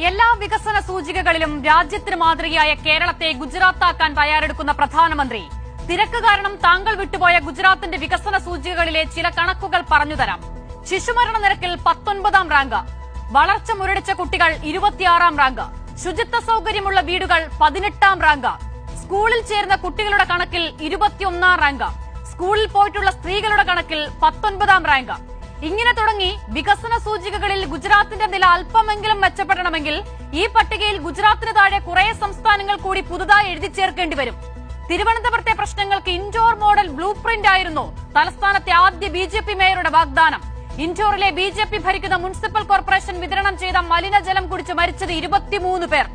എല്ലാ വികസന സൂചികകളിലും രാജ്യത്തിന് മാതൃകയായ കേരളത്തെ ഗുജറാത്താക്കാൻ തയ്യാറെടുക്കുന്ന പ്രധാനമന്ത്രി തിരക്ക് കാരണം താങ്കൾ വിട്ടുപോയ ഗുജറാത്തിന്റെ വികസന സൂചികകളിലെ ചില കണക്കുകൾ പറഞ്ഞുതരാം. ശിശുമരണ നിരക്കിൽ 19ാം റാങ്ക്, വളർച്ച മുരടിച്ച കുട്ടികൾ 26ാം റാങ്ക്, ശുചിത്വ സൌകര്യമുള്ള വീടുകൾ 18ാം റാങ്ക്, സ്കൂളിൽ ചേർന്ന കുട്ടികളുടെ കണക്കിൽ 21ാം റാങ്ക്, സ്കൂളിൽ പോയിട്ടുള്ള സ്ത്രീകളുടെ കണക്കിൽ 19ാം റാങ്ക്. ഇങ്ങനെ തുടങ്ങി വികസന സൂചികകളിൽ ഗുജറാത്തിന്റെ നില അല്പമെങ്കിലും മെച്ചപ്പെടണമെങ്കിൽ ഈ പട്ടികയിൽ ഗുജറാത്തിന് താഴെ കുറെ സംസ്ഥാനങ്ങൾ കൂടി പുതുതായി എഴുതി ചേർക്കേണ്ടി വരും. തിരുവനന്തപുരത്തെ പ്രശ്നങ്ങൾക്ക് ഇൻഡോർ മോഡൽ ബ്ലൂ പ്രിന്റ് ആയിരുന്നു തലസ്ഥാനത്തെ ആദ്യ ബിജെപി മേയറുടെ വാഗ്ദാനം. ഇൻഡോറിലെ ബിജെപി ഭരിക്കുന്ന മുനിസിപ്പൽ കോർപ്പറേഷൻ വിതരണം ചെയ്ത മലിനജലം കുടിച്ച് മരിച്ചത് 23 പേർ.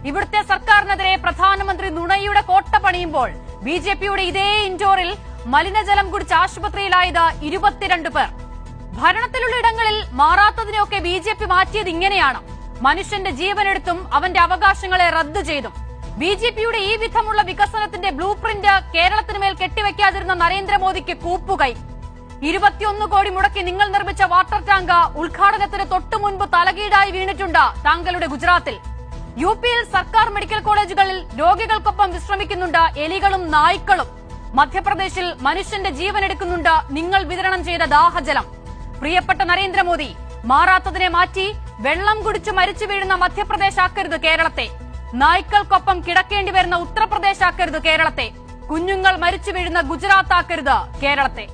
ഇവിടുത്തെ സർക്കാരിനെതിരെ പ്രധാനമന്ത്രി നുണയുടെ കോട്ട പണിയുമ്പോൾ ബിജെപിയുടെ ഇതേ ഇൻഡോറിൽ മലിനജലം കുടിച്ച് ആശുപത്രിയിലായത് 22 പേർ. ഭരണത്തിലുള്ള ഇടങ്ങളിൽ മാറാത്തതിനെയൊക്കെ ബിജെപി മാറ്റിയത് ഇങ്ങനെയാണ്: മനുഷ്യന്റെ ജീവനെടുത്തും അവന്റെ അവകാശങ്ങളെ റദ്ദു ചെയ്തും. ബിജെപിയുടെ ഈ വിധമുള്ള വികസനത്തിന്റെ ബ്ലൂ പ്രിന്റ് കേരളത്തിന് മേൽ കെട്ടിവെക്കാതിരുന്ന നരേന്ദ്രമോദിക്ക് കൂപ്പുകൈ. 21 കോടി മുടക്കി നിങ്ങൾ നിർമ്മിച്ച വാട്ടർ ടാങ്ക് ഉദ്ഘാടനത്തിന് തൊട്ടുമുൻപ് തലകീഴായി വീണിട്ടുണ്ട് താങ്കളുടെ ഗുജറാത്തിൽ. യുപിയിൽ സർക്കാർ മെഡിക്കൽ കോളേജുകളിൽ രോഗികൾക്കൊപ്പം വിശ്രമിക്കുന്നുണ്ട് എലികളും നായ്ക്കളും. മധ്യപ്രദേശിൽ മനുഷ്യന്റെ ജീവനെടുക്കുന്നുണ്ട് നിങ്ങൾ വിതരണം ചെയ്ത ദാഹജലം. പ്രിയപ്പെട്ട നരേന്ദ്രമോദി, മാറാത്തതിനെ മാറ്റി വെള്ളം കുടിച്ചു മരിച്ചു വീഴുന്ന മധ്യപ്രദേശ് ആക്കരുത് കേരളത്തെ. നായ്ക്കൾക്കൊപ്പം കിടക്കേണ്ടി വരുന്ന ഉത്തർപ്രദേശ് ആക്കരുത് കേരളത്തെ. കുഞ്ഞുങ്ങൾ മരിച്ചു വീഴുന്ന ഗുജറാത്ത് ആക്കരുത് കേരളത്തെ.